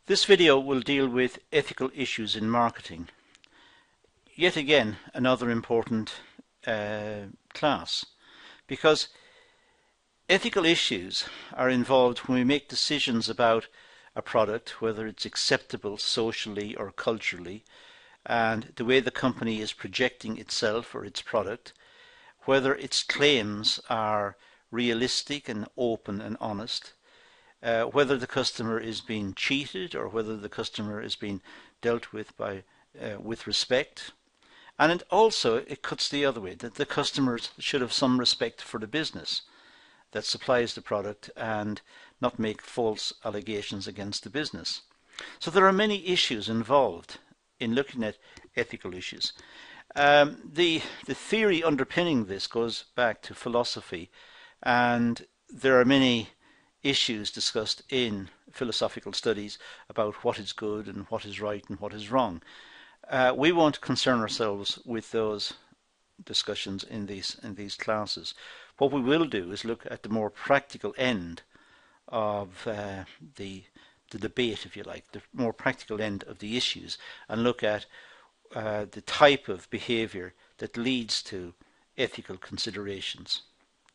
This video will deal with ethical issues in marketing. Yet again, another important class, because ethical issues are involved when we make decisions about a product, whether it's acceptable socially or culturally, and the way the company is projecting itself or its product, whether its claims are realistic and open and honest, whether the customer is being cheated or whether the customer is being dealt with with respect. And it cuts the other way, that the customers should have some respect for the business that supplies the product and not make false allegations against the business. So there are many issues involved in looking at ethical issues. The theory underpinning this goes back to philosophy, and there are many issues discussed in philosophical studies about what is good and what is right and what is wrong. We won't concern ourselves with those discussions in these classes. What we will do is look at the more practical end of the debate, if you like, the more practical end of the issues, and look at the type of behavior that leads to ethical considerations,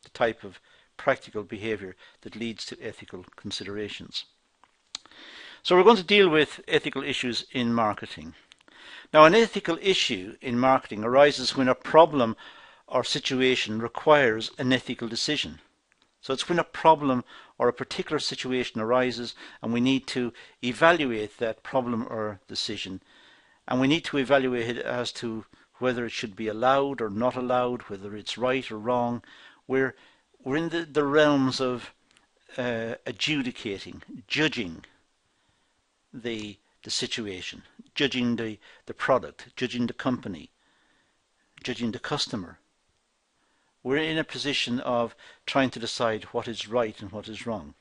the type of practical behavior that leads to ethical considerations. So we're going to deal with ethical issues in marketing. Now, an ethical issue in marketing arises when a problem or situation requires an ethical decision. So it's when a problem or a particular situation arises and we need to evaluate that problem or decision, and we need to evaluate it as to whether it should be allowed or not allowed, whether it's right or wrong. We're in the realms of adjudicating, judging the situation, judging the product, judging the company, judging the customer. We're in a position of trying to decide what is right and what is wrong.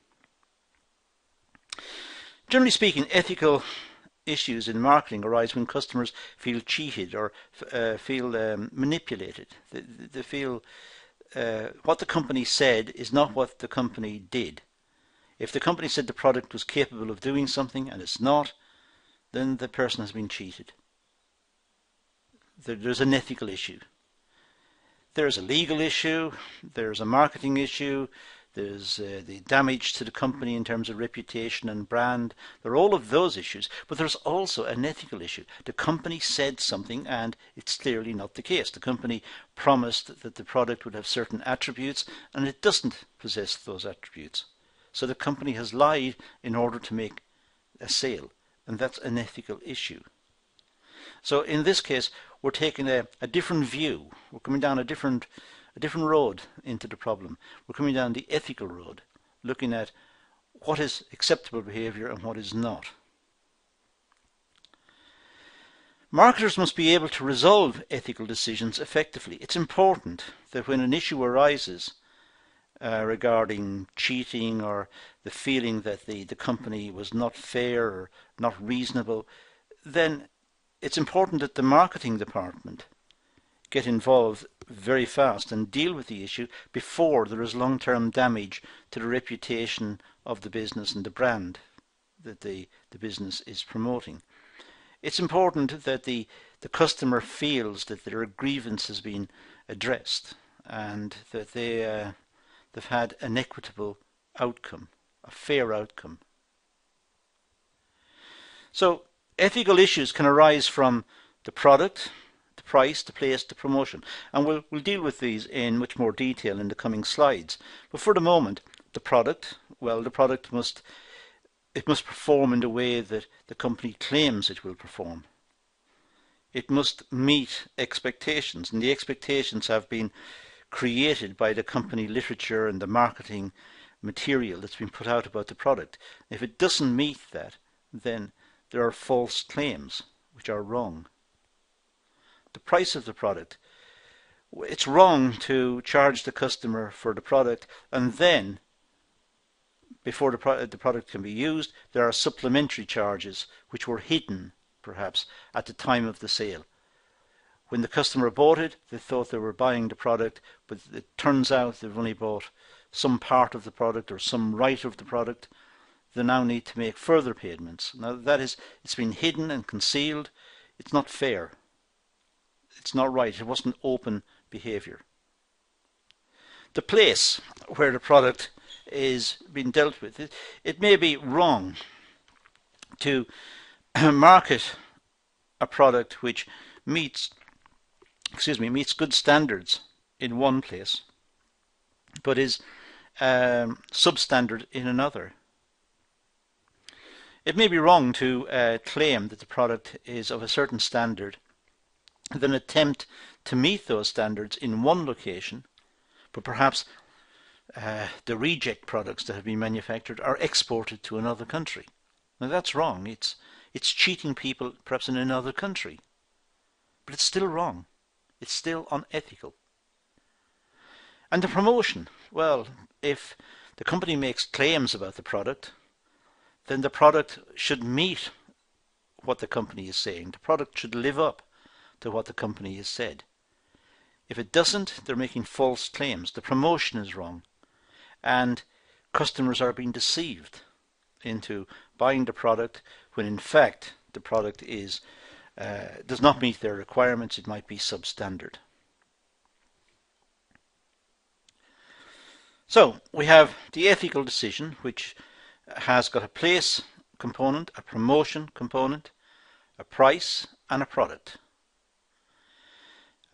Generally speaking, ethical issues in marketing arise when customers feel cheated or feel manipulated. They feel what the company said is not what the company did. If the company said the product was capable of doing something and it's not, then the person has been cheated. There's an ethical issue. There's a legal issue, there's a marketing issue, there's the damage to the company in terms of reputation and brand. There are all of those issues, but there's also an ethical issue. The company said something and it's clearly not the case. The company promised that the product would have certain attributes and it doesn't possess those attributes. So the company has lied in order to make a sale, and that's an ethical issue. So in this case, we're taking a different view. We're coming down a different road into the problem. We're coming down the ethical road, looking at what is acceptable behavior and what is not. Marketers must be able to resolve ethical decisions effectively. It's important that when an issue arises regarding cheating or the feeling that the company was not fair or not reasonable, then it's important that the marketing department get involved very fast and deal with the issue before there is long-term damage to the reputation of the business and the brand that the business is promoting. It's important that the customer feels that their grievance has been addressed and that they've had an equitable outcome, a fair outcome. So ethical issues can arise from the product, the price, the place, the promotion, and we'll deal with these in much more detail in the coming slides. But for the moment, the product, well, the product must perform in the way that the company claims it will perform. It must meet expectations, and the expectations have been created by the company literature and the marketing material that's been put out about the product. If it doesn't meet that, then there are false claims which are wrong. The price of the product. It's wrong to charge the customer for the product and then, before the product can be used, there are supplementary charges which were hidden, perhaps, at the time of the sale. When the customer bought it, they thought they were buying the product, but it turns out they've only bought some part of the product or some right of the product. they now need to make further payments. Now it's been hidden and concealed. It's not fair. It's not right. It wasn't open behaviour. The place where the product is being dealt with, it may be wrong to market a product which meets good standards in one place, but is substandard in another. It may be wrong to claim that the product is of a certain standard, then attempt to meet those standards in one location, but perhaps the reject products that have been manufactured are exported to another country. Now that's wrong. It's cheating people perhaps in another country, but it's still wrong. It's still unethical. And the promotion, well, if the company makes claims about the product, then the product should meet what the company is saying. The product should live up to what the company has said. If it doesn't, they're making false claims. The promotion is wrong, and customers are being deceived into buying the product when in fact the product does not meet their requirements. It might be substandard. So we have the ethical decision, which has got a place component, a promotion component, a price, and a product.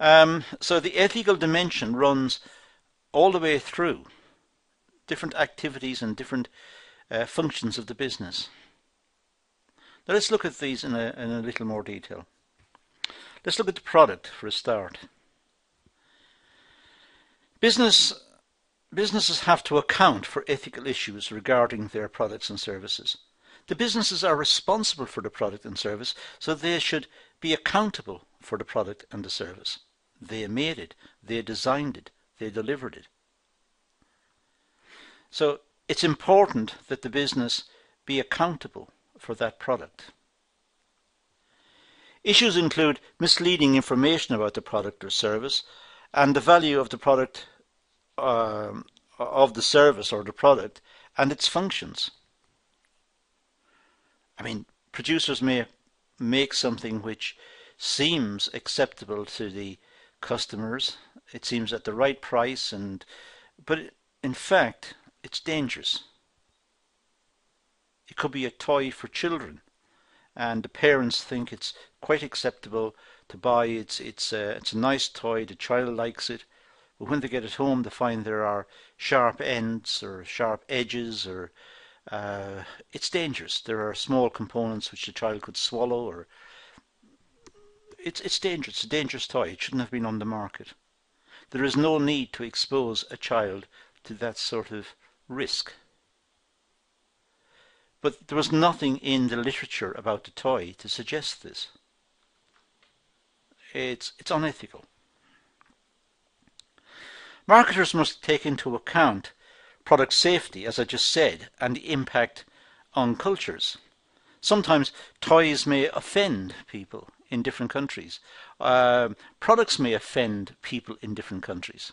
So the ethical dimension runs all the way through different activities and different functions of the business. Now let's look at these in a little more detail. Let's look at the product for a start. Businesses have to account for ethical issues regarding their products and services. The businesses are responsible for the product and service, so they should be accountable for the product and the service. They made it, they designed it, they delivered it. So it's important that the business be accountable for that product. Issues include misleading information about the product or service and the value of the product of the service or the product and its functions. I mean, producers may make something which seems acceptable to the customers. It seems at the right price, but in fact, it's dangerous. It could be a toy for children, and the parents think it's quite acceptable to buy. It's a nice toy. The child likes it. But when they get it home, they find there are sharp ends or sharp edges, or it's dangerous. There are small components which the child could swallow, or it's dangerous. It's a dangerous toy. It shouldn't have been on the market. There is no need to expose a child to that sort of risk. But there was nothing in the literature about the toy to suggest this. It's unethical. Marketers must take into account product safety, as I just said, and the impact on cultures. Sometimes toys may offend people in different countries. Products may offend people in different countries.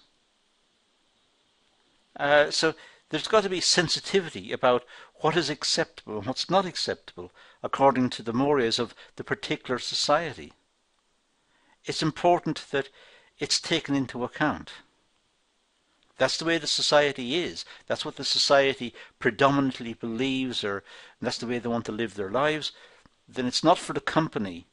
So there's got to be sensitivity about what is acceptable and what's not acceptable according to the mores of the particular society. It's important that it's taken into account. That's the way the society is. That's what the society predominantly believes, or that's the way they want to live their lives. Then it's not for the company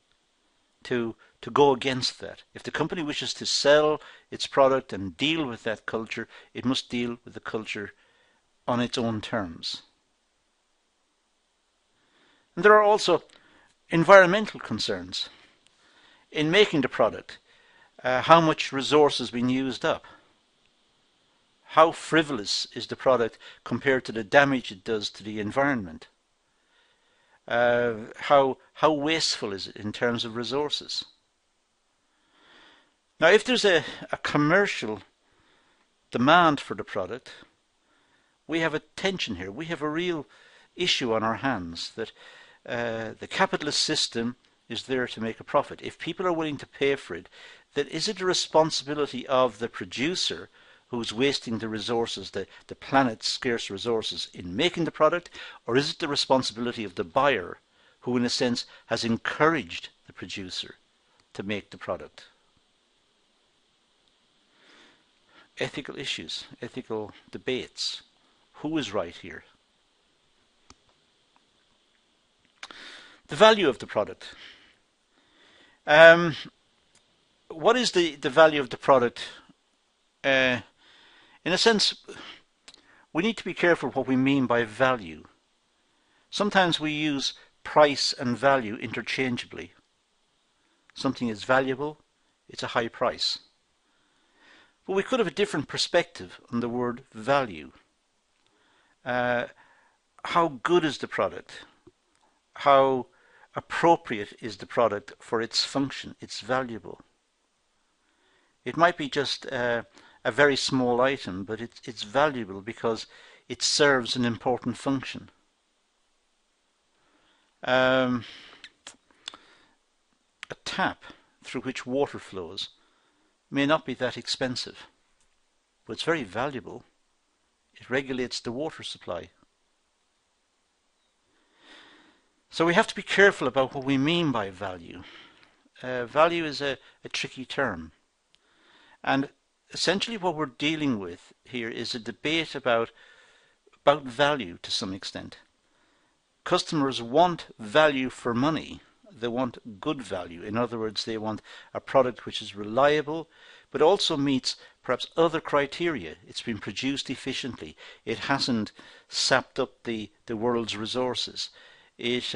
to go against that. If the company wishes to sell its product and deal with that culture, it must deal with the culture on its own terms. And there are also environmental concerns. In making the product, how much resource has been used up? How frivolous is the product compared to the damage it does to the environment? How wasteful is it in terms of resources? Now, if there's a commercial demand for the product, we have a tension here. We have a real issue on our hands that the capitalist system is there to make a profit. If people are willing to pay for it, then is it the responsibility of the producer who's wasting the resources, the planet's scarce resources, in making the product, or is it the responsibility of the buyer, who in a sense has encouraged the producer to make the product? Ethical issues, ethical debates. Who is right here? The value of the product. What is the value of the product? In a sense, we need to be careful what we mean by value. Sometimes we use price and value interchangeably. Something is valuable, it's a high price. But we could have a different perspective on the word value. How good is the product? How appropriate is the product for its function? It's valuable. It might be just a very small item, but it's valuable because it serves an important function. A tap through which water flows may not be that expensive, but it's very valuable. It regulates the water supply. So we have to be careful about what we mean by value. Value is a tricky term. And essentially what we're dealing with here is a debate about value to some extent. Customers want value for money. They want good value. In other words, they want a product which is reliable, but also meets perhaps other criteria. It's been produced efficiently. It hasn't sapped up the world's resources. It's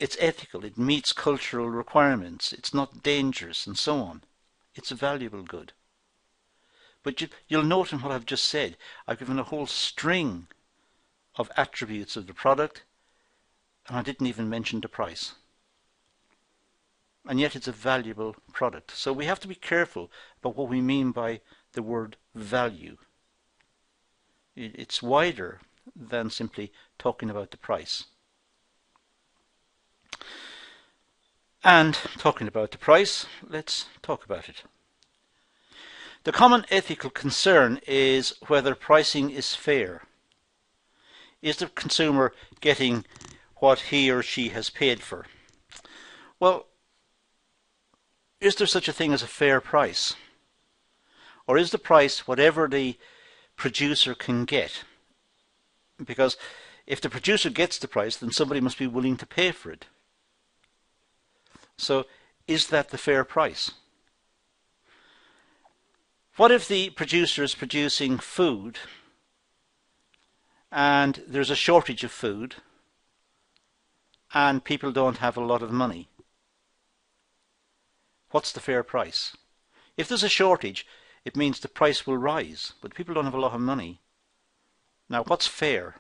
ethical. It meets cultural requirements. It's not dangerous, and so on. It's a valuable good. But you'll note in what I've just said, I've given a whole string of attributes of the product, and I didn't even mention the price. And yet it's a valuable product. So we have to be careful about what we mean by the word value. It's wider than simply talking about the price. And talking about the price, let's talk about it. The common ethical concern is whether pricing is fair. Is the consumer getting what he or she has paid for? Well, is there such a thing as a fair price? Or is the price whatever the producer can get? Because if the producer gets the price, then somebody must be willing to pay for it. So, is that the fair price? What if the producer is producing food and there's a shortage of food and people don't have a lot of money? What's the fair price? If there's a shortage, it means the price will rise, but people don't have a lot of money. Now, what's fair?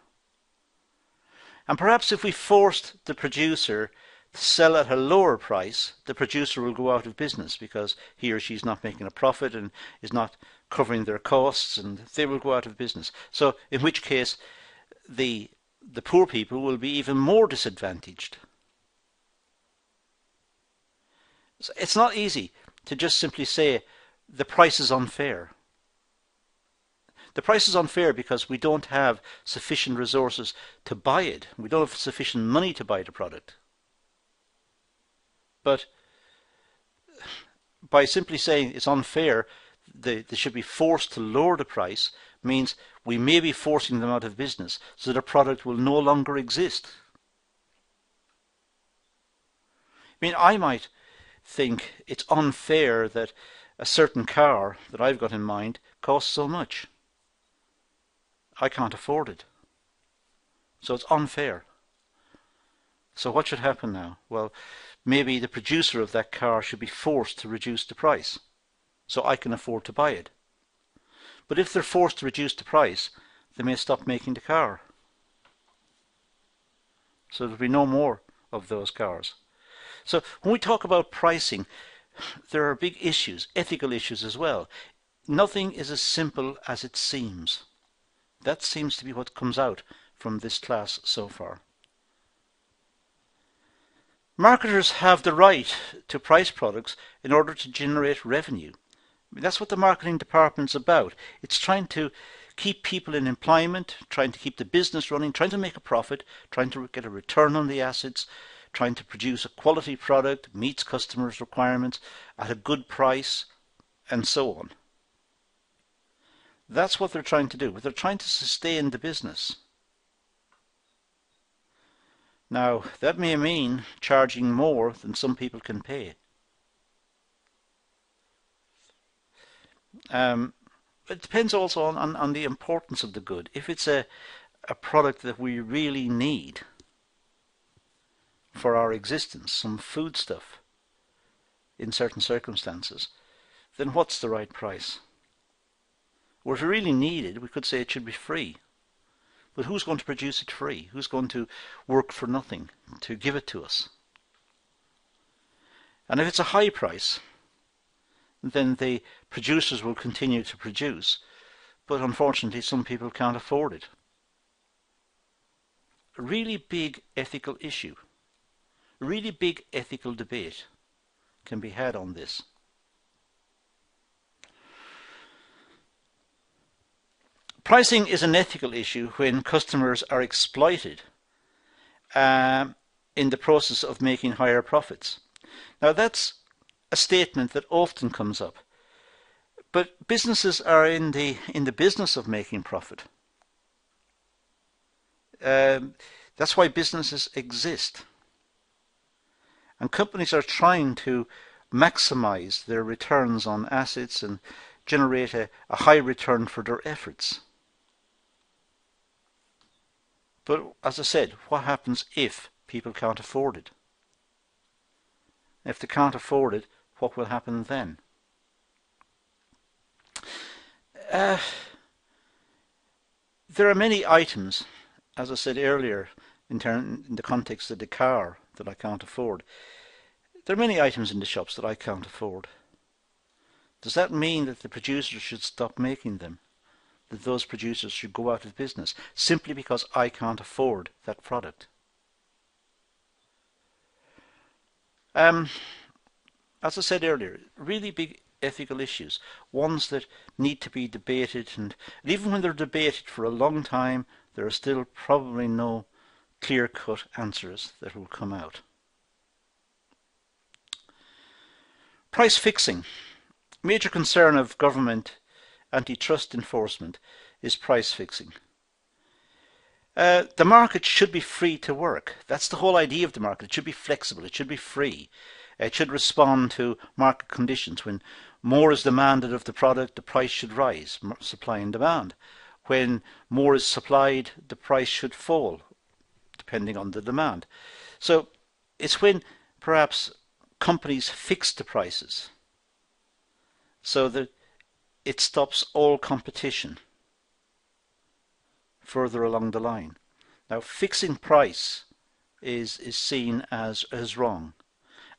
And perhaps if we forced the producer to sell at a lower price, the producer will go out of business because he or she is not making a profit and is not covering their costs, and they will go out of business. So in which case the poor people will be even more disadvantaged. So it's not easy to just simply say the price is unfair. The price is unfair because we don't have sufficient resources to buy it. We don't have sufficient money to buy the product. But by simply saying it's unfair, they should be forced to lower the price, means we may be forcing them out of business, so the product will no longer exist. I mean, I might think it's unfair that a certain car that I've got in mind costs so much. I can't afford it. So it's unfair. So what should happen now? Well, maybe the producer of that car should be forced to reduce the price so I can afford to buy it. But if they're forced to reduce the price, they may stop making the car. So there'll be no more of those cars. So when we talk about pricing, there are big issues, ethical issues as well. Nothing is as simple as it seems. That seems to be what comes out from this class so far. Marketers have the right to price products in order to generate revenue. That's what the marketing department's about. It's trying to keep people in employment, trying to keep the business running, trying to make a profit, trying to get a return on the assets, trying to produce a quality product, meets customers' requirements at a good price, and so on. That's what they're trying to do, but they're trying to sustain the business. Now, that may mean charging more than some people can pay. It depends also on the importance of the good. If it's a product that we really need for our existence, some foodstuff in certain circumstances, then what's the right price? Well, if we really need it, we could say it should be free. But who's going to produce it free? Who's going to work for nothing to give it to us? And if it's a high price, then the producers will continue to produce, but unfortunately some people can't afford it. A really big ethical issue, a really big ethical debate can be had on this. Pricing is an ethical issue when customers are exploited in the process of making higher profits. Now that's a statement that often comes up, but businesses are in the business of making profit. That's why businesses exist, and companies are trying to maximize their returns on assets and generate a high return for their efforts. But as I said, what happens if people can't afford it? If they can't afford it, what will happen then? There are many items, as I said earlier, in the context of the car that I can't afford. There are many items in the shops that I can't afford. Does that mean that the producers should stop making them? That those producers should go out of business simply because I can't afford that product? As I said earlier, really big ethical issues, ones that need to be debated, and even when they're debated for a long time, there are still probably no clear-cut answers that will come out. Price fixing. Major concern of government antitrust enforcement is price fixing. The market should be free to work. That's the whole idea of the market. It should be flexible. It should be free. It should respond to market conditions. When more is demanded of the product, the price should rise, supply and demand. When more is supplied, the price should fall, depending on the demand. So it's when perhaps companies fix the prices so that it stops all competition further along the line. Now, fixing price is seen as wrong,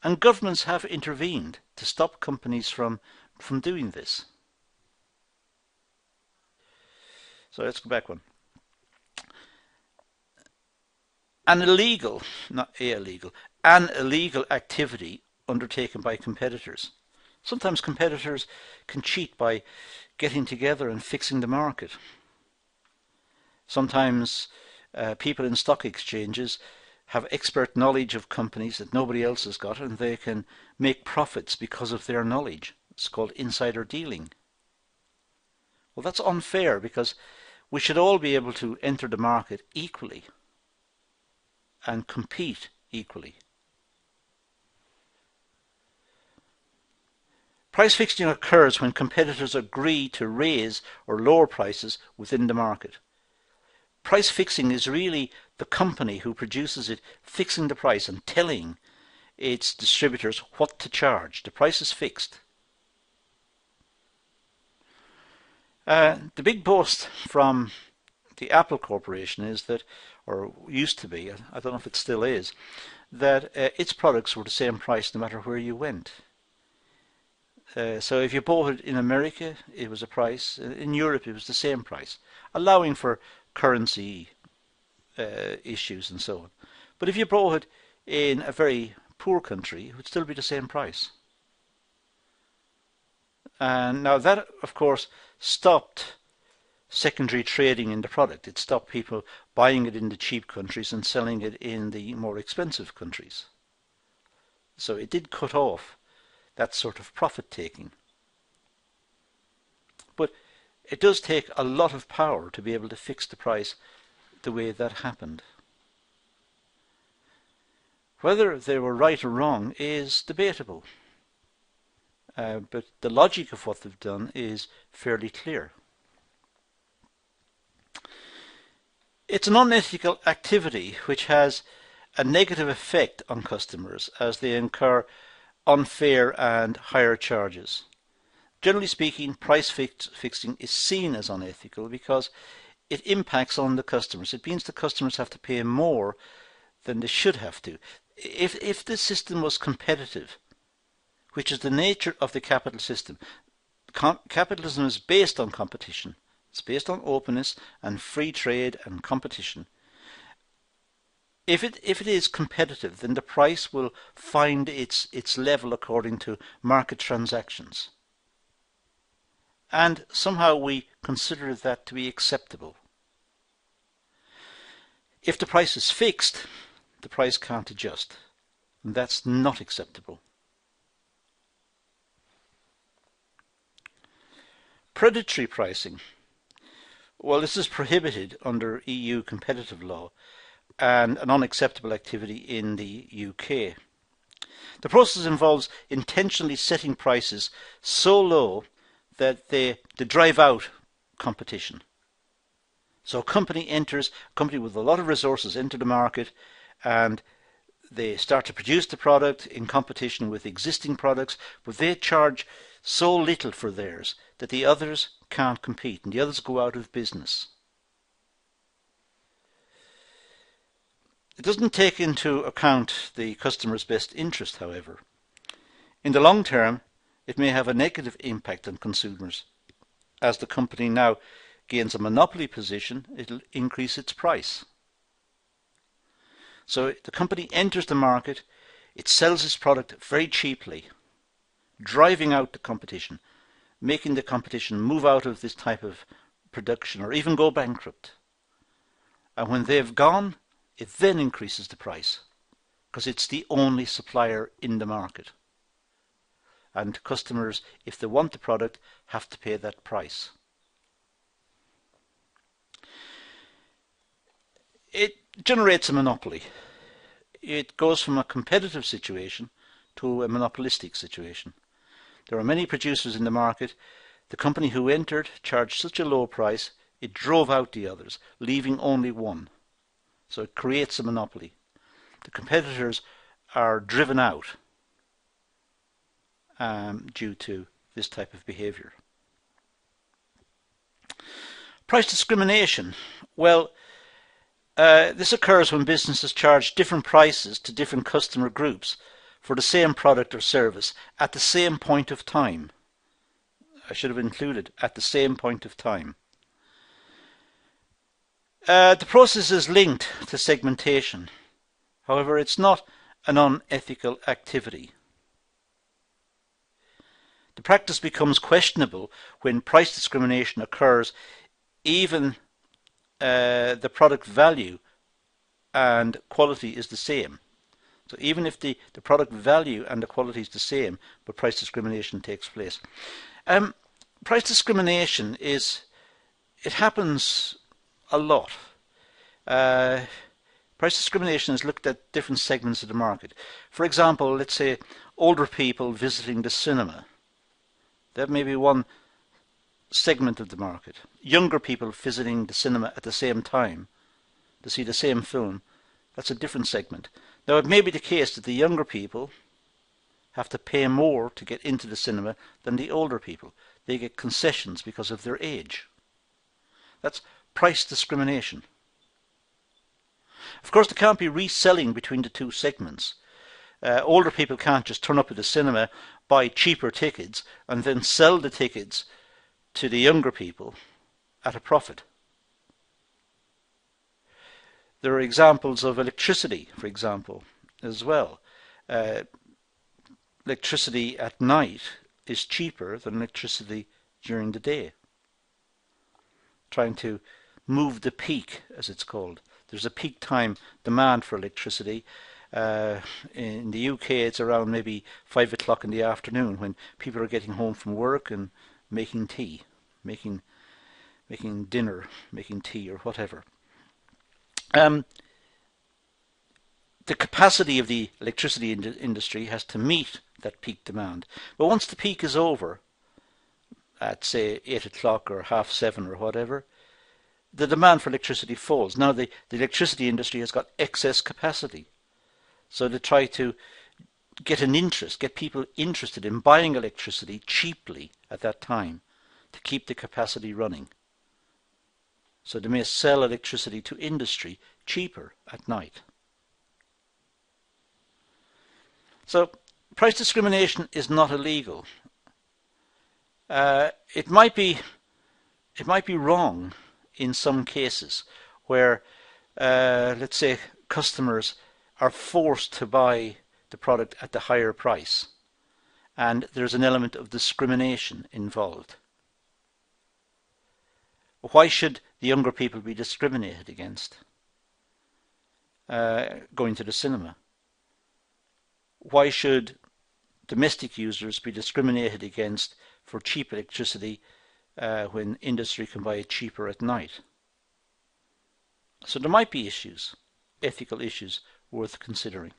and governments have intervened to stop companies from doing this. So let's go back one. An illegal activity undertaken by competitors. Sometimes competitors can cheat by getting together and fixing the market. Sometimes people in stock exchanges have expert knowledge of companies that nobody else has got, and they can make profits because of their knowledge. It's called insider dealing. Well, that's unfair, because we should all be able to enter the market equally and compete equally. Price fixing occurs when competitors agree to raise or lower prices within the market. Price fixing is really the company who produces it fixing the price and telling its distributors what to charge. The price is fixed. The big boast from the Apple Corporation is that, or used to be, I don't know if it still is, that its products were the same price no matter where you went. So if you bought it in America, it was a price. In Europe, it was the same price, allowing for currency issues and so on. But if you bought it in a very poor country, it would still be the same price. And now that, of course, stopped secondary trading in the product. It stopped people buying it in the cheap countries and selling it in the more expensive countries. So it did cut off that sort of profit taking. But it does take a lot of power to be able to fix the price the way that happened. Whether they were right or wrong is debatable. But the logic of what they've done is fairly clear. It's an unethical activity which has a negative effect on customers as they incur unfair and higher charges. Generally speaking, price fixing is seen as unethical because it impacts on the customers. It means the customers have to pay more than they should have to. If the system was competitive, which is the nature of the capital system, capitalism is based on competition. It's based on openness and free trade and competition. If it is competitive, then the price will find its level according to market transactions. And somehow we consider that to be acceptable. If the price is fixed, the price can't adjust. And that's not acceptable. Predatory pricing. Well, this is prohibited under EU competitive law and an unacceptable activity in the UK. The process involves intentionally setting prices so low that they drive out competition. So a company with a lot of resources into the market, and they start to produce the product in competition with existing products, but they charge so little for theirs that the others can't compete and the others go out of business. It doesn't take into account the customer's best interest, however. In the long term, it may have a negative impact on consumers. As the company now gains a monopoly position, it'll increase its price. So the company enters the market, it sells its product very cheaply, driving out the competition, making the competition move out of this type of production or even go bankrupt. And when they've gone, it then increases the price because it's the only supplier in the market. And customers, if they want the product, have to pay that price. It generates a monopoly. It goes from a competitive situation to a monopolistic situation. There are many producers in the market. The company who entered charged such a low price, it drove out the others, leaving only one. So it creates a monopoly. The competitors are driven out due to this type of behaviour. Price discrimination. Well, this occurs when businesses charge different prices to different customer groups for the same product or service at the same point of time. I should have included at the same point of time. The process is linked to segmentation. However, it's not an unethical activity. The practice becomes questionable when price discrimination occurs even the product value and quality is the same. So even if the product value and the quality is the same, but price discrimination takes place. Price discrimination it happens a lot. Price discrimination is looked at different segments of the market. For example, let's say older people visiting the cinema. That may be one segment of the market. Younger people visiting the cinema at the same time to see the same film, that's a different segment. Now it may be the case that the younger people have to pay more to get into the cinema than the older people. They get concessions because of their age. That's price discrimination. Of course, there can't be reselling between the two segments. Older people can't just turn up at the cinema, buy cheaper tickets, and then sell the tickets to the younger people at a profit. There are examples of electricity, for example, as well. Electricity at night is cheaper than electricity during the day. Trying to move the peak, as it's called. There's a peak time demand for electricity. In the UK, it's around maybe 5 o'clock in the afternoon when people are getting home from work and making tea, making dinner, making tea or whatever. The capacity of the electricity industry has to meet that peak demand. But once the peak is over, at say 8 o'clock or 7:30 or whatever, the demand for electricity falls. Now the electricity industry has got excess capacity. So they try to get people interested in buying electricity cheaply at that time to keep the capacity running. So they may sell electricity to industry cheaper at night. So price discrimination is not illegal. It might be wrong in some cases where, let's say, customers are forced to buy the product at the higher price, and there's an element of discrimination involved. Why should the younger people be discriminated against going to the cinema? Why should domestic users be discriminated against for cheap electricity when industry can buy it cheaper at night? So there might be issues, ethical issues, worth considering.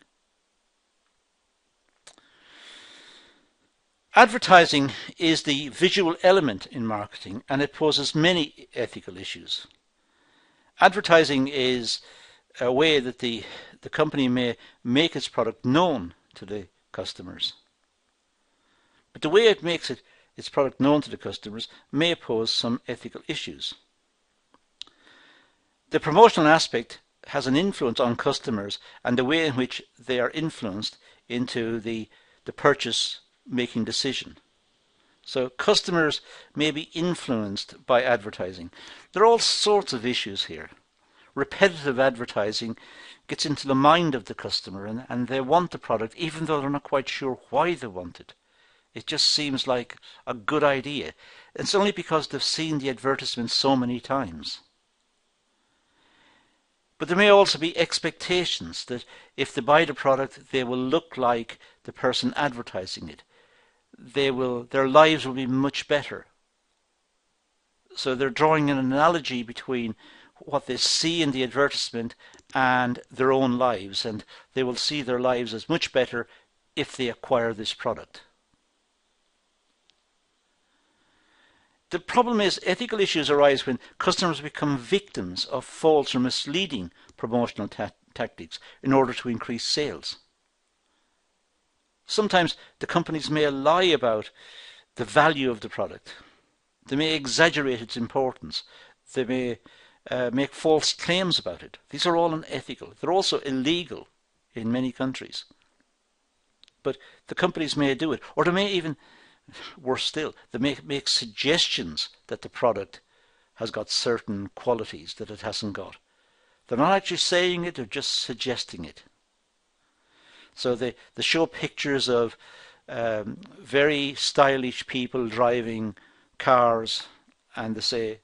Advertising is the visual element in marketing, and it poses many ethical issues. Advertising is a way that the company may make its product known to the customers. But the way it makes its product known to the customers may pose some ethical issues. The promotional aspect has an influence on customers and the way in which they are influenced into the purchase-making decision. So customers may be influenced by advertising. There are all sorts of issues here. Repetitive advertising gets into the mind of the customer and they want the product even though they're not quite sure why they want it. It just seems like a good idea. It's only because they've seen the advertisement so many times. But there may also be expectations that if they buy the product, they will look like the person advertising it. Their lives will be much better. So they're drawing an analogy between what they see in the advertisement and their own lives, and they will see their lives as much better if they acquire this product. The problem is ethical issues arise when customers become victims of false or misleading promotional tactics in order to increase sales. Sometimes the companies may lie about the value of the product. They may exaggerate its importance. They may make false claims about it. These are all unethical. They're also illegal in many countries. But the companies may do it, or they may even, worse still, they make suggestions that the product has got certain qualities that it hasn't got. They're not actually saying it, they're just suggesting it. So they show pictures of very stylish people driving cars, and they say,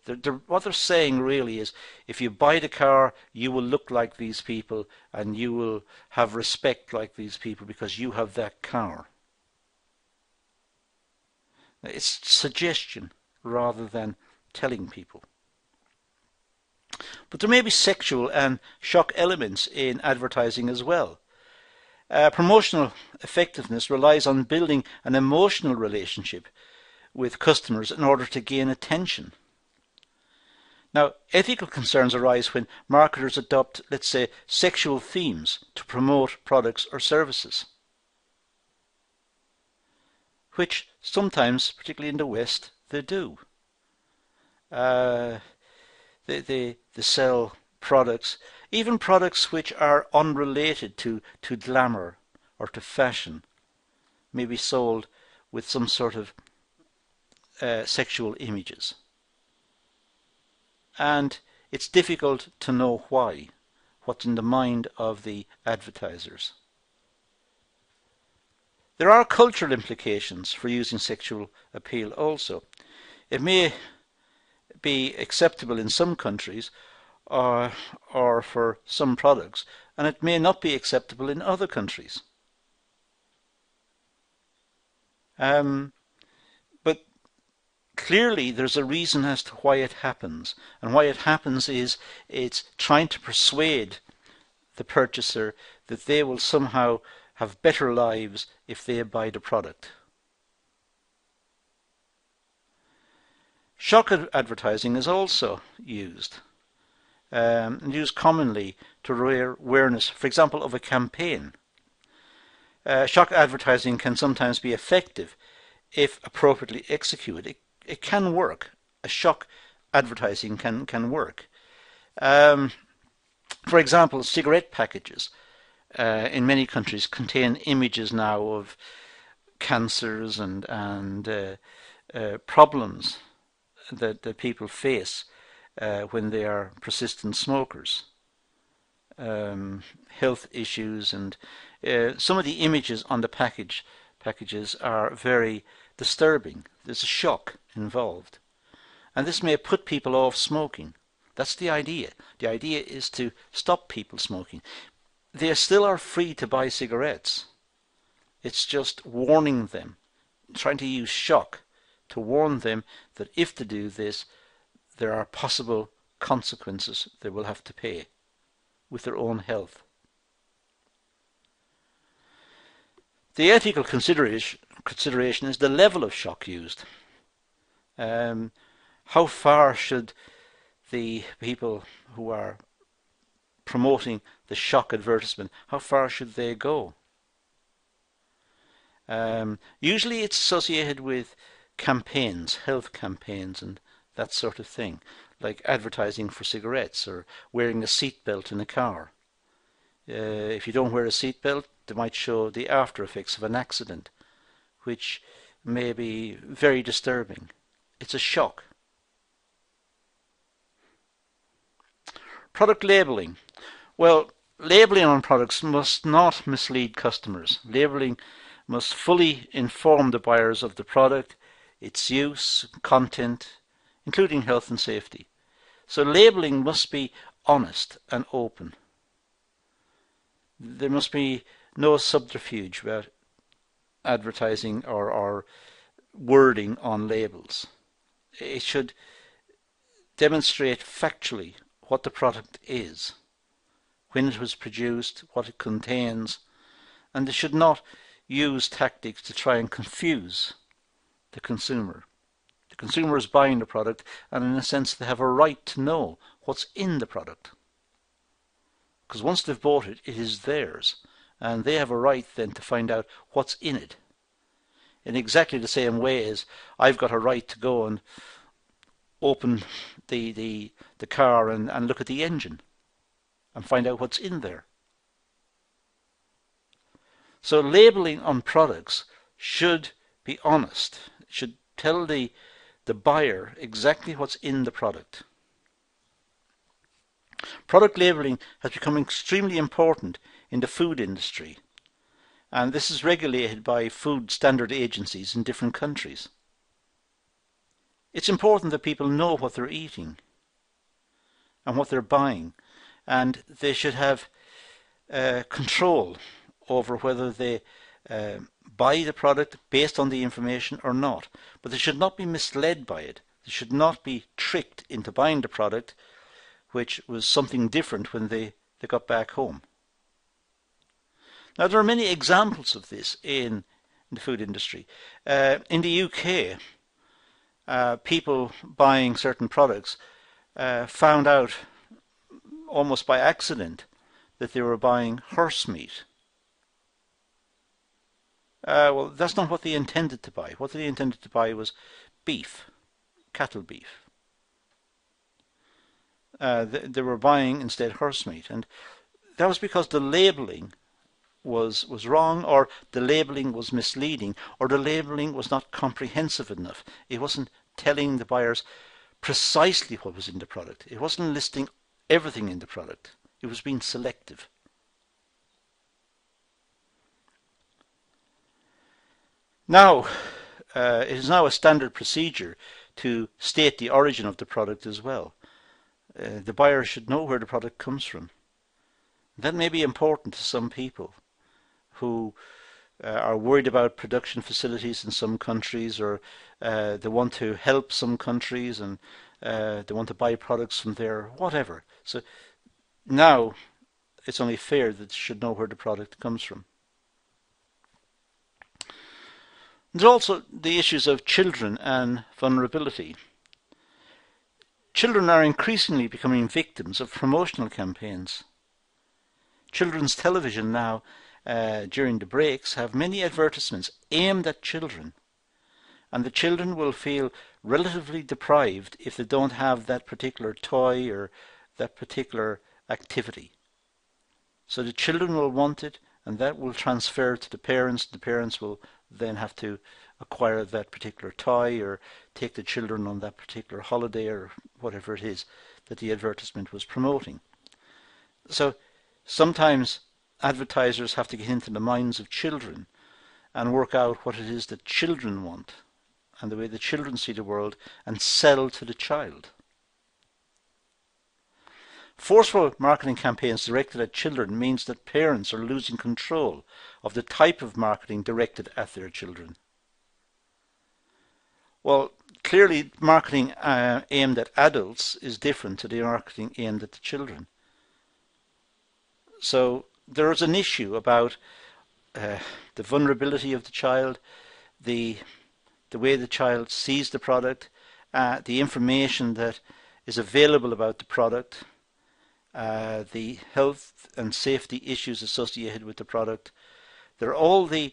what they're saying really is, if you buy the car, you will look like these people and you will have respect like these people because you have that car. It's suggestion rather than telling people. But there may be sexual and shock elements in advertising as well. Promotional effectiveness relies on building an emotional relationship with customers in order to gain attention. Now, ethical concerns arise when marketers adopt, let's say, sexual themes to promote products or services, which sometimes, particularly in the West, they do. They sell products, even products which are unrelated to glamour or to fashion, may be sold with some sort of sexual images. And it's difficult to know why, what's in the mind of the advertisers. There are cultural implications for using sexual appeal also. It may be acceptable in some countries or for some products, and it may not be acceptable in other countries. But clearly there's a reason as to why it happens, and why it happens is it's trying to persuade the purchaser that they will somehow have better lives if they buy the product. Shock advertising is also used, and used commonly to raise awareness, for example, of a campaign. Shock advertising can sometimes be effective if appropriately executed. It can work. A shock advertising can work. For example, cigarette packages in many countries contain images now of cancers and problems that people face when they are persistent smokers, health issues, and some of the images on the packages are very disturbing. There's a shock involved, and this may put people off smoking. That's the idea. The idea is to stop people smoking. They still are free to buy cigarettes. It's just warning them, trying to use shock to warn them that if they do this, there are possible consequences they will have to pay with their own health. The ethical consideration is the level of shock used. How far should the people who are promoting the shock advertisement, how far should they go? Usually it's associated with campaigns, health campaigns and that sort of thing, like advertising for cigarettes or wearing a seatbelt in a car. If you don't wear a seatbelt, they might show the after effects of an accident, which may be very disturbing. It's a shock. Product labeling. Well, labeling on products must not mislead customers. Labeling must fully inform the buyers of the product, its use, content, including health and safety. So labeling must be honest and open. There must be no subterfuge about advertising or wording on labels. It should demonstrate factually what the product is, when it was produced, what it contains, and they should not use tactics to try and confuse the consumer. The consumer is buying the product, and in a sense they have a right to know what's in the product. Because once they've bought it, it is theirs, and they have a right then to find out what's in it. In exactly the same way as I've got a right to go and open the car and look at the engine and find out what's in there. So labeling on products should be honest. It should tell the buyer exactly what's in the product. Product labeling has become extremely important in the food industry, and this is regulated by food standard agencies in different countries. It's important that people know what they're eating and what they're buying, and they should have control over whether they buy the product based on the information or not. But they should not be misled by it. They should not be tricked into buying the product, which was something different when they got back home. Now, there are many examples of this in the food industry. In the UK, people buying certain products found out almost by accident that they were buying horse meat. Well, that's not what they intended to buy. What they intended to buy was beef, cattle beef. They were buying instead horse meat, and that was because the labelling was wrong, or the labelling was misleading, or the labelling was not comprehensive enough. It wasn't telling the buyers precisely what was in the product. It wasn't listing everything in the product. It was being selective. Now, it is now a standard procedure to state the origin of the product as well. The buyer should know where the product comes from. That may be important to some people who are worried about production facilities in some countries, or they want to help some countries and they want to buy products from there, whatever. So now it's only fair that they should know where the product comes from. There's also the issues of children and vulnerability. Children are increasingly becoming victims of promotional campaigns. Children's television now, during the breaks, have many advertisements aimed at children, and the children will feel relatively deprived if they don't have that particular toy or that particular activity. So the children will want it, and that will transfer to the parents. The parents will then have to acquire that particular toy or take the children on that particular holiday or whatever it is that the advertisement was promoting. So sometimes advertisers have to get into the minds of children and work out what it is that children want and the way the children see the world and sell to the child. Forceful marketing campaigns directed at children means that parents are losing control of the type of marketing directed at their children. Well, clearly marketing aimed at adults is different to the marketing aimed at the children. So there is an issue about the vulnerability of the child, the way the child sees the product, the information that is available about the product, the health and safety issues associated with the product. They're all in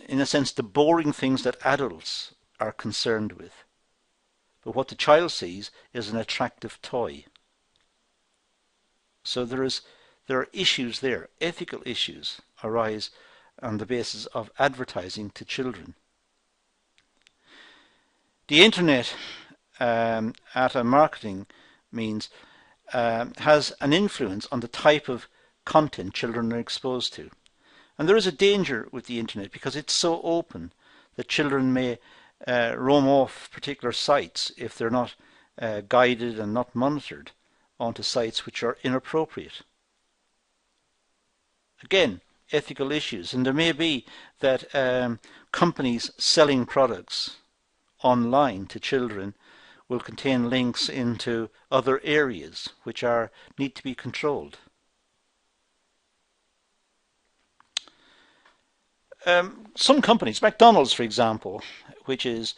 a sense, the boring things that adults are concerned with. But what the child sees is an attractive toy. So there are issues there. Ethical issues arise on the basis of advertising to children. The internet at a marketing means has an influence on the type of content children are exposed to. And there is a danger with the internet because it's so open that children may roam off particular sites if they're not guided and not monitored onto sites which are inappropriate. Again, ethical issues, and there may be that companies selling products online to children will contain links into other areas which need to be controlled. Some companies, McDonald's for example, which is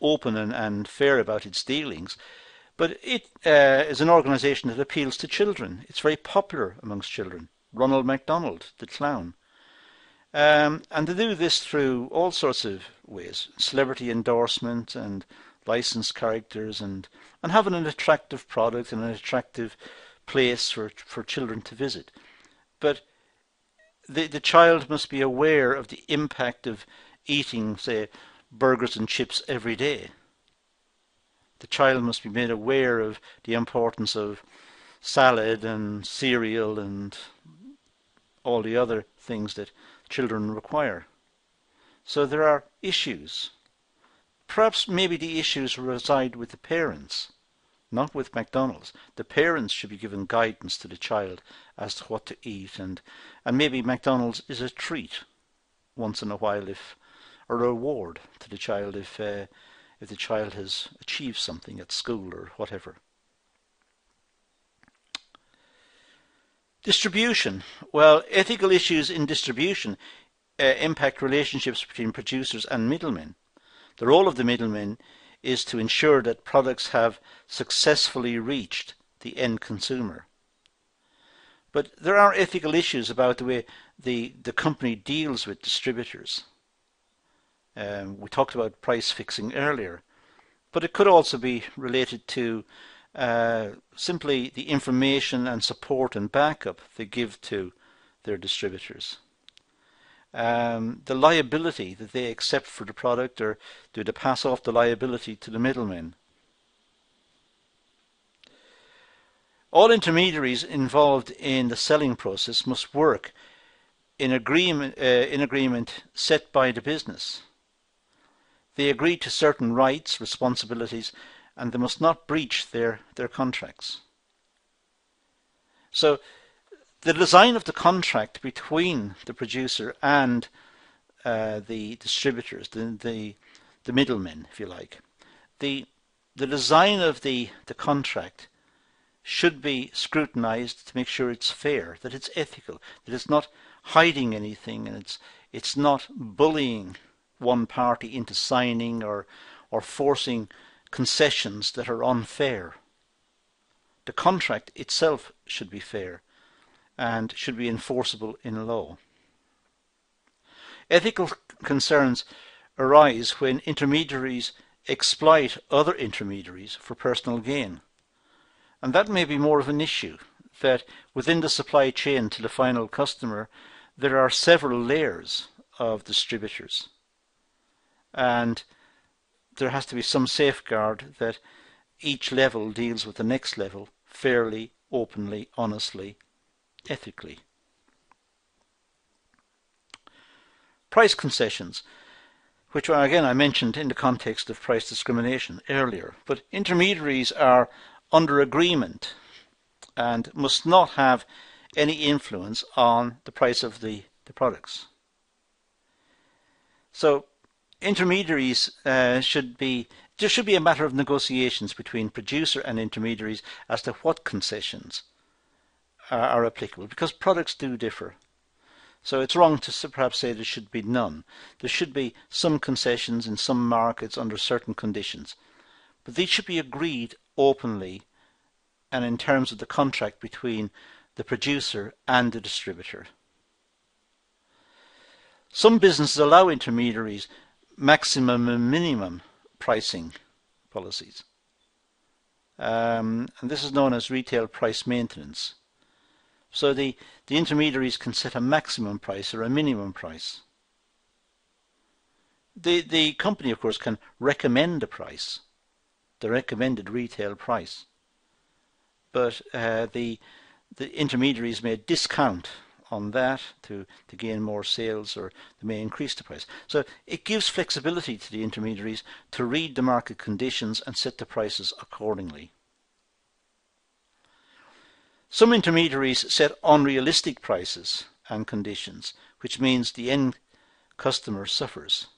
open and fair about its dealings, but it is an organisation that appeals to children. It's very popular amongst children. Ronald McDonald, the clown. And they do this through all sorts of ways, celebrity endorsement and licensed characters and having an attractive product and an attractive place for children to visit. But the child must be aware of the impact of eating, say, burgers and chips every day. The child must be made aware of the importance of salad and cereal and all the other things that children require. So there are issues. Perhaps maybe the issues reside with the parents, not with McDonald's. The parents should be given guidance to the child as to what to eat, and maybe McDonald's is a treat once in a while, or a reward to the child if the child has achieved something at school or whatever. Distribution. Well, ethical issues in distribution impact relationships between producers and middlemen. The role of the middlemen is to ensure that products have successfully reached the end consumer. But there are ethical issues about the way the company deals with distributors. We talked about price fixing earlier, but it could also be related to simply the information and support and backup they give to their distributors. The liability that they accept for the product, or do they pass off the liability to the middlemen? All intermediaries involved in the selling process must work in agreement set by the business. They agree to certain rights, responsibilities, and they must not breach their contracts. So the design of the contract between the producer and the distributors, the middlemen, if you like, the design of the contract should be scrutinized to make sure it's fair, that it's ethical, that it's not hiding anything, and it's not bullying one party into signing or forcing concessions that are unfair. The contract itself should be fair and should be enforceable in law. Ethical concerns arise when intermediaries exploit other intermediaries for personal gain. And that may be more of an issue, that within the supply chain to the final customer, there are several layers of distributors. And there has to be some safeguard that each level deals with the next level fairly, openly, honestly, ethically. Price concessions, which again I mentioned in the context of price discrimination earlier, but intermediaries are under agreement and must not have any influence on the price of the products. So intermediaries there should be a matter of negotiations between producer and intermediaries as to what concessions are applicable, because products do differ. So it's wrong to perhaps say there should be none. There should be some concessions in some markets under certain conditions, but these should be agreed openly and in terms of the contract between the producer and the distributor. Some businesses allow intermediaries maximum and minimum pricing policies. And this is known as retail price maintenance. So the intermediaries can set a maximum price or a minimum price. The company, of course, can recommend a price, the recommended retail price. But the intermediaries may discount on that to gain more sales, or they may increase the price. So it gives flexibility to the intermediaries to read the market conditions and set the prices accordingly. Some intermediaries set unrealistic prices and conditions, which means the end customer suffers.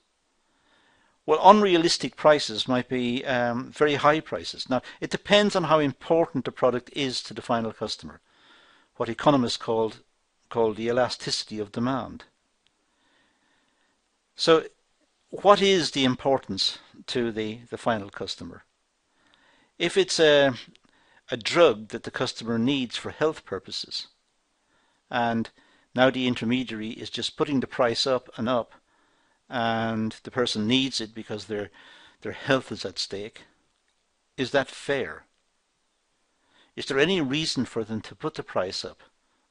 Well, unrealistic prices might be very high prices. Now, it depends on how important the product is to the final customer, what economists call the elasticity of demand. So what is the importance to the final customer? If it's a drug that the customer needs for health purposes, and now the intermediary is just putting the price up and up, and the person needs it because their health is at stake, is that fair? Is there any reason for them to put the price up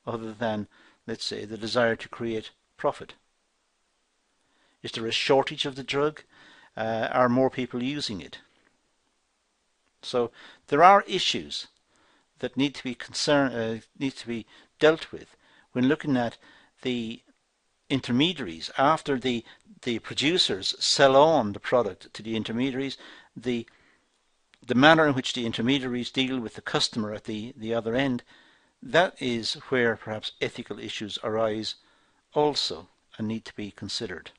other than, let's say, the desire to create profit? Is there a shortage of the drug? Are more people using it? So there are issues that need to be dealt with when looking at the intermediaries after the producers sell on the product to the intermediaries, the manner in which the intermediaries deal with the customer at the other end. That is where perhaps ethical issues arise also and need to be considered.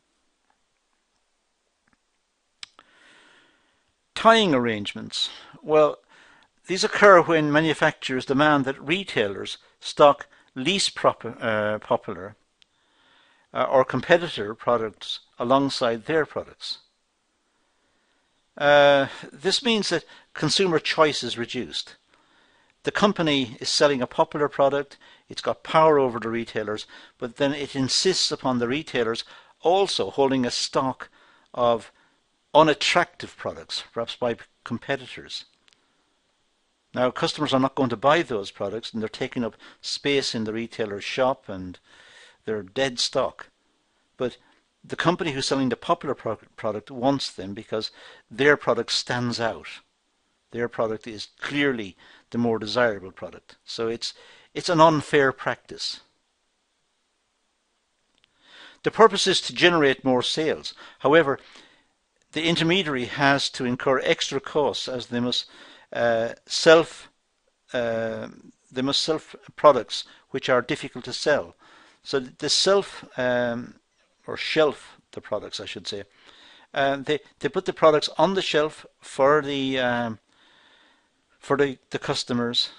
Tying arrangements. Well, these occur when manufacturers demand that retailers stock least popular or competitor products alongside their products. This means that consumer choice is reduced. The company is selling a popular product, it's got power over the retailers, but then it insists upon the retailers also holding a stock of unattractive products, perhaps by competitors. Now, customers are not going to buy those products, and they're taking up space in the retailer's shop, and they're dead stock. But the company who's selling the popular product wants them because their product stands out. Their product is clearly the more desirable product. So it's an unfair practice. The purpose is to generate more sales. However, the intermediary has to incur extra costs as they must self products which are difficult to sell. So the or shelf the products, I should say. They put the products on the shelf for the customers.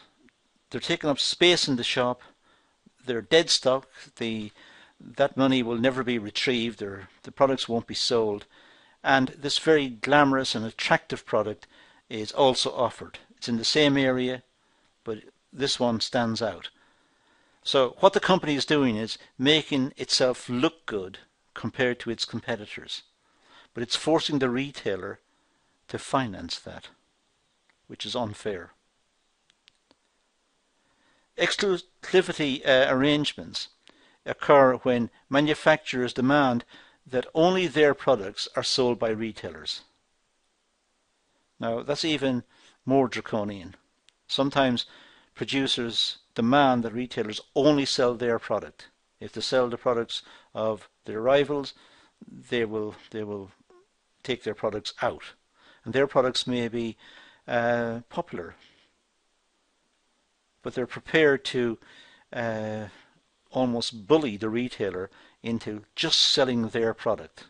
They're taking up space in the shop. They're dead stock. That money will never be retrieved, or the products won't be sold. And this very glamorous and attractive product is also offered. It's in the same area, but this one stands out. So what the company is doing is making itself look good compared to its competitors. But it's forcing the retailer to finance that, which is unfair. Exclusivity arrangements occur when manufacturers demand that only their products are sold by retailers. Now, that's even more draconian. Sometimes producers demand that retailers only sell their product. If they sell the products of their rivals, they will take their products out. And their products may be popular, but they're prepared to almost bully the retailer into just selling their product,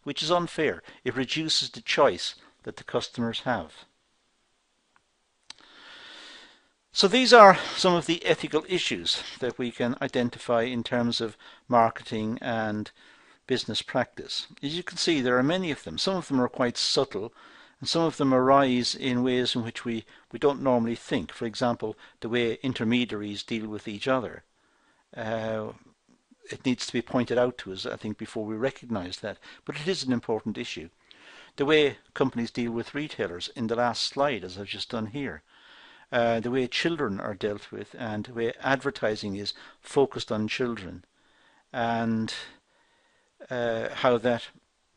which is unfair. It reduces the choice that the customers have. So these are some of the ethical issues that we can identify in terms of marketing and business practice. As you can see, there are many of them. Some of them are quite subtle, and some of them arise in ways in which we don't normally think. For example, the way intermediaries deal with each other. It needs to be pointed out to us, I think, before we recognize that. But it is an important issue. The way companies deal with retailers in the last slide, as I've just done here. The way children are dealt with, and the way advertising is focused on children, and how that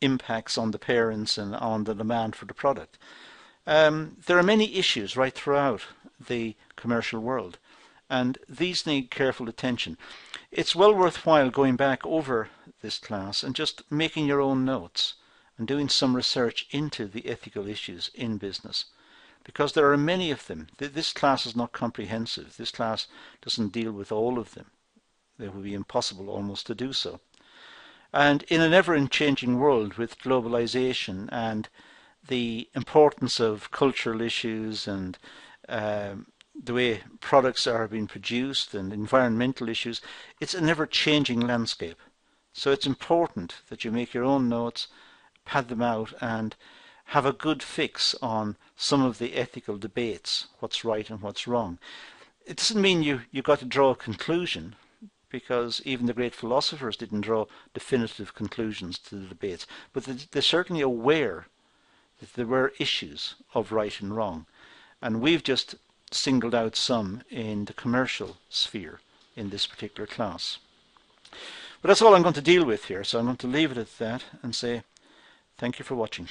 impacts on the parents and on the demand for the product. There are many issues right throughout the commercial world, and these need careful attention. It's well worthwhile going back over this class and just making your own notes and doing some research into the ethical issues in business, because there are many of them. This class is not comprehensive. This class doesn't deal with all of them. It would be impossible almost to do so. And in an ever-changing world with globalization and the importance of cultural issues and the way products are being produced and environmental issues, it's an ever-changing landscape. So it's important that you make your own notes, pad them out, and have a good fix on some of the ethical debates, what's right and what's wrong. It doesn't mean you've got to draw a conclusion, because even the great philosophers didn't draw definitive conclusions to the debates, but they're certainly aware that there were issues of right and wrong, and we've just singled out some in the commercial sphere in this particular class. But that's all I'm going to deal with here, so I'm going to leave it at that and say thank you for watching.